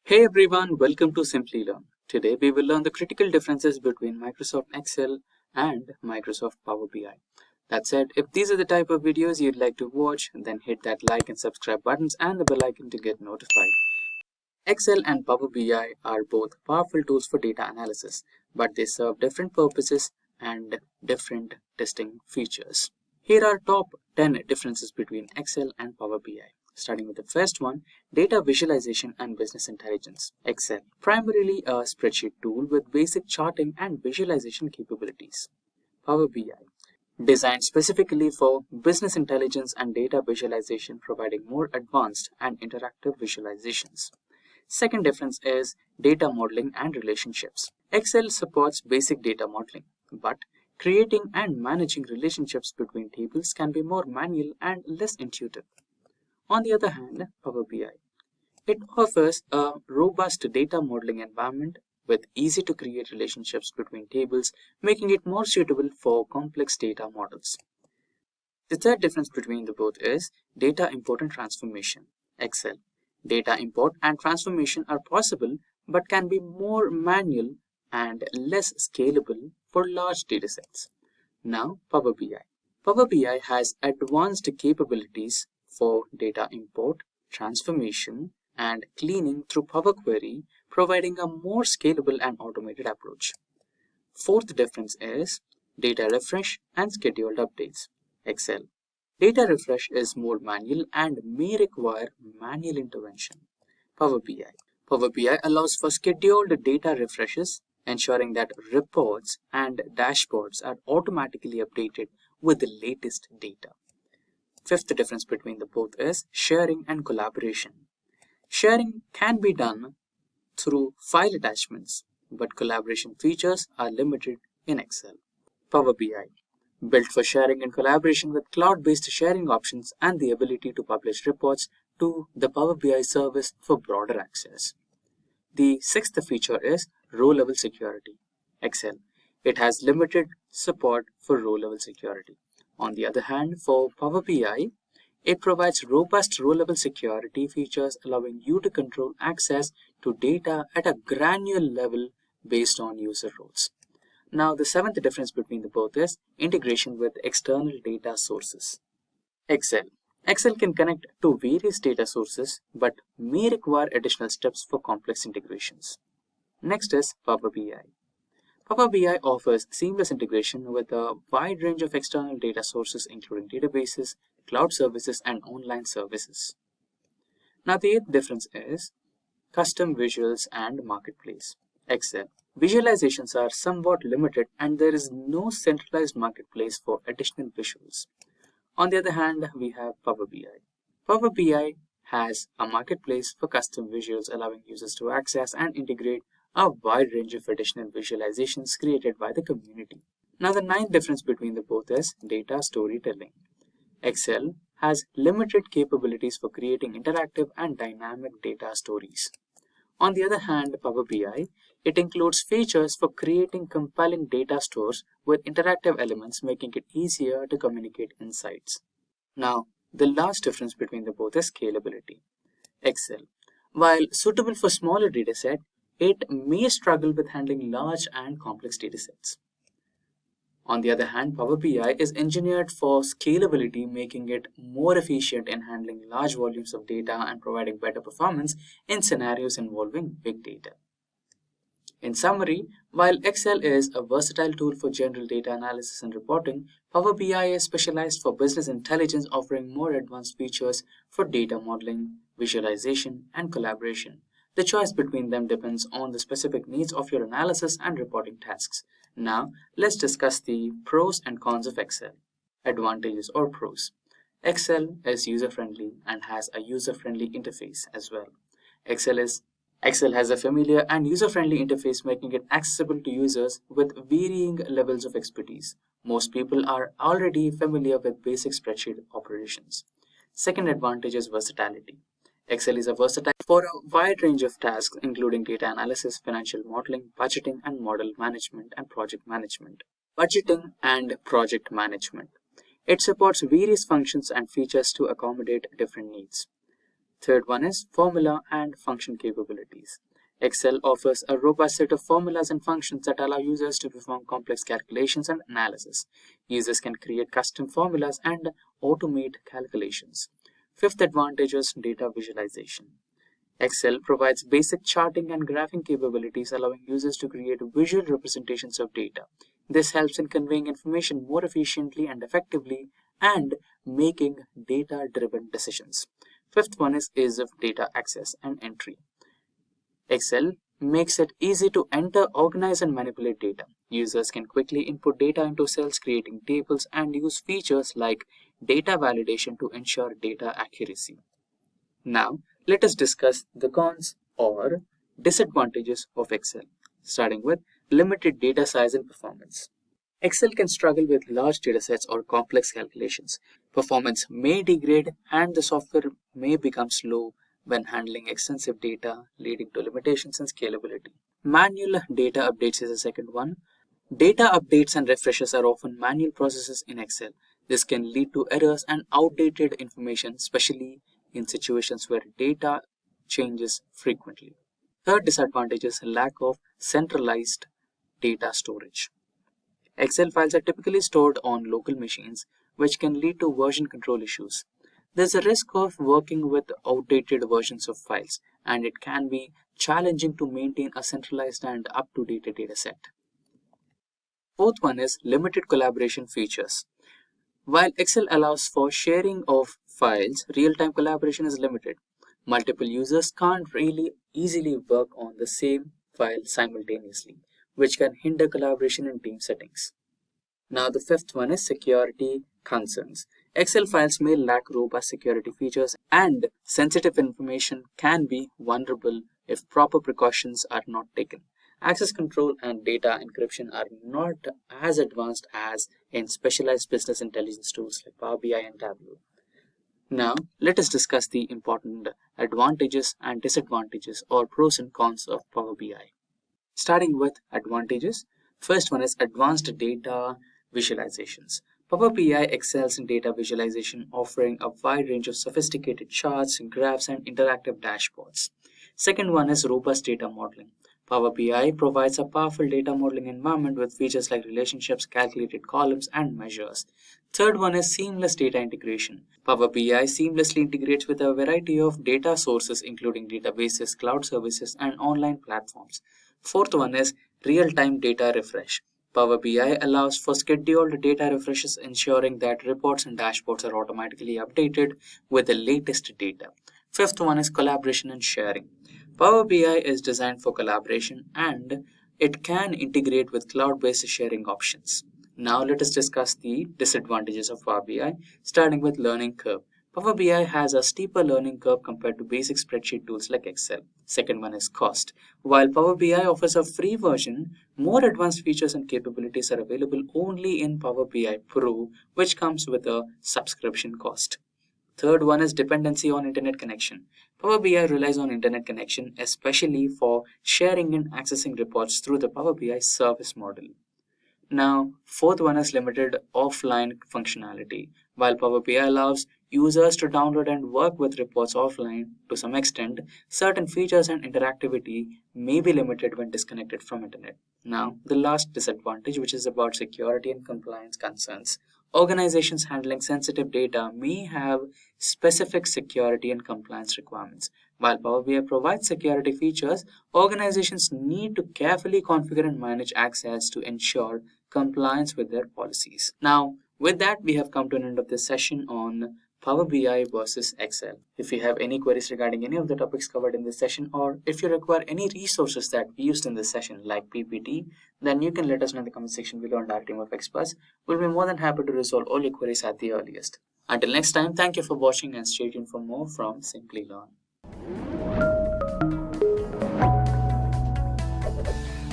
Hey everyone, welcome to Simplilearn. Today we will learn the critical differences between Microsoft Excel and Microsoft Power BI. That said, if these are the type of videos you'd like to watch, then hit that like and subscribe buttons and the bell icon to get notified. Excel and Power BI are both powerful tools for data analysis, but they serve different purposes and different distinct features. Here are top 10 differences between Excel and Power BI. Starting with the first one, data visualization and business intelligence. Excel, primarily a spreadsheet tool with basic charting and visualization capabilities. Power BI, designed specifically for business intelligence and data visualization, providing more advanced and interactive visualizations. Second difference is data modeling and relationships. Excel supports basic data modeling, but creating and managing relationships between tables can be more manual and less intuitive. On the other hand, Power BI, it offers a robust data modeling environment with easy to create relationships between tables, making it more suitable for complex data models. The third difference between the both is data import and transformation. Excel, data import and transformation are possible but can be more manual and less scalable for large datasets. Now, Power BI. Power BI has advanced capabilities for data import, transformation, and cleaning through Power Query, providing a more scalable and automated approach. Fourth difference is data refresh and scheduled updates. Excel, data refresh is more manual and may require manual intervention. Power BI. Power BI allows for scheduled data refreshes, ensuring that reports and dashboards are automatically updated with the latest data. Fifth difference between the both is sharing and collaboration. Sharing can be done through file attachments, but collaboration features are limited in Excel. Power BI, built for sharing and collaboration with cloud-based sharing options and the ability to publish reports to the Power BI service for broader access. The sixth feature is row-level security. Excel, it has limited support for row-level security. On the other hand, for Power BI, it provides robust row-level security features allowing you to control access to data at a granular level based on user roles. Now, the seventh difference between the both is integration with external data sources. Excel can connect to various data sources but may require additional steps for complex integrations. Next is Power BI. Power BI offers seamless integration with a wide range of external data sources including databases, cloud services, and online services. Now, the eighth difference is custom visuals and marketplace. Excel, visualizations are somewhat limited and there is no centralized marketplace for additional visuals. On the other hand, we have Power BI. Power BI has a marketplace for custom visuals allowing users to access and integrate a wide range of additional visualizations created by the community. Now, the ninth difference between the both is data storytelling. Excel has limited capabilities for creating interactive and dynamic data stories. On the other hand, Power BI, it includes features for creating compelling data stores with interactive elements, making it easier to communicate insights. Now, the last difference between the both is scalability. Excel, while suitable for smaller datasets, it may struggle with handling large and complex datasets. On the other hand, Power BI is engineered for scalability, making it more efficient in handling large volumes of data and providing better performance in scenarios involving big data. In summary, while Excel is a versatile tool for general data analysis and reporting, Power BI is specialized for business intelligence, offering more advanced features for data modeling, visualization, and collaboration. The choice between them depends on the specific needs of your analysis and reporting tasks. Now, let's discuss the pros and cons of Excel. Advantages or pros. Excel is user-friendly and has a user-friendly interface as well. Excel has a familiar and user-friendly interface, making it accessible to users with varying levels of expertise. Most people are already familiar with basic spreadsheet operations. Second advantage is versatility. Excel is versatile for a wide range of tasks, including data analysis, financial modeling, budgeting and model management, and project management. Budgeting and project management. It supports various functions and features to accommodate different needs. Third one is formula and function capabilities. Excel offers a robust set of formulas and functions that allow users to perform complex calculations and analysis. Users can create custom formulas and automate calculations. Fifth advantage is data visualization. Excel provides basic charting and graphing capabilities, allowing users to create visual representations of data. This helps in conveying information more efficiently and effectively and making data-driven decisions. Fifth one is ease of data access and entry. Excel makes it easy to enter, organize, and manipulate data. Users can quickly input data into cells, creating tables, and use features like data validation to ensure data accuracy. Now, let us discuss the cons or disadvantages of Excel, starting with limited data size and performance. Excel can struggle with large datasets or complex calculations. Performance may degrade and the software may become slow when handling extensive data, leading to limitations in scalability. Manual data updates is the second one. Data updates and refreshes are often manual processes in Excel. This can lead to errors and outdated information, especially in situations where data changes frequently. Third disadvantage is lack of centralized data storage. Excel files are typically stored on local machines, which can lead to version control issues. There's a risk of working with outdated versions of files, and it can be challenging to maintain a centralized and up-to-date dataset. Fourth one is limited collaboration features. While Excel allows for sharing of files, real-time collaboration is limited. Multiple users can't really easily work on the same file simultaneously, which can hinder collaboration in team settings. Now the fifth one is security concerns. Excel files may lack robust security features and sensitive information can be vulnerable if proper precautions are not taken. Access control and data encryption are not as advanced as in specialized business intelligence tools like Power BI and Tableau. Now, let us discuss the important advantages and disadvantages or pros and cons of Power BI. Starting with advantages, first one is advanced data visualizations. Power BI excels in data visualization, offering a wide range of sophisticated charts, graphs, and interactive dashboards. Second one is robust data modeling. Power BI provides a powerful data modeling environment with features like relationships, calculated columns, and measures. Third one is seamless data integration. Power BI seamlessly integrates with a variety of data sources, including databases, cloud services, and online platforms. Fourth one is real-time data refresh. Power BI allows for scheduled data refreshes, ensuring that reports and dashboards are automatically updated with the latest data. Fifth one is collaboration and sharing. Power BI is designed for collaboration and it can integrate with cloud-based sharing options. Now let us discuss the disadvantages of Power BI, starting with learning curve. Power BI has a steeper learning curve compared to basic spreadsheet tools like Excel. Second one is cost. While Power BI offers a free version, more advanced features and capabilities are available only in Power BI Pro, which comes with a subscription cost. Third one is dependency on internet connection. Power BI relies on internet connection, especially for sharing and accessing reports through the Power BI service model. Now, fourth one is limited offline functionality. While Power BI allows users to download and work with reports offline to some extent, certain features and interactivity may be limited when disconnected from internet. Now, the last disadvantage, which is about security and compliance concerns. Organizations handling sensitive data may have specific security and compliance requirements. While Power BI provides security features, organizations need to carefully configure and manage access to ensure compliance with their policies. Now, with that, we have come to an end of this session on Power BI versus Excel. If you have any queries regarding any of the topics covered in this session, or if you require any resources that we used in this session like PPT, then you can let us know in the comment section below and our team of experts will be more than happy to resolve all your queries at the earliest. Until next time, thank you for watching and stay tuned for more from Simplilearn.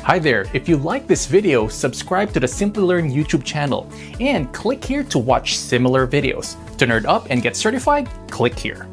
Hi there, if you like this video, subscribe to the Simplilearn YouTube channel and click here to watch similar videos. To nerd up and get certified, click here.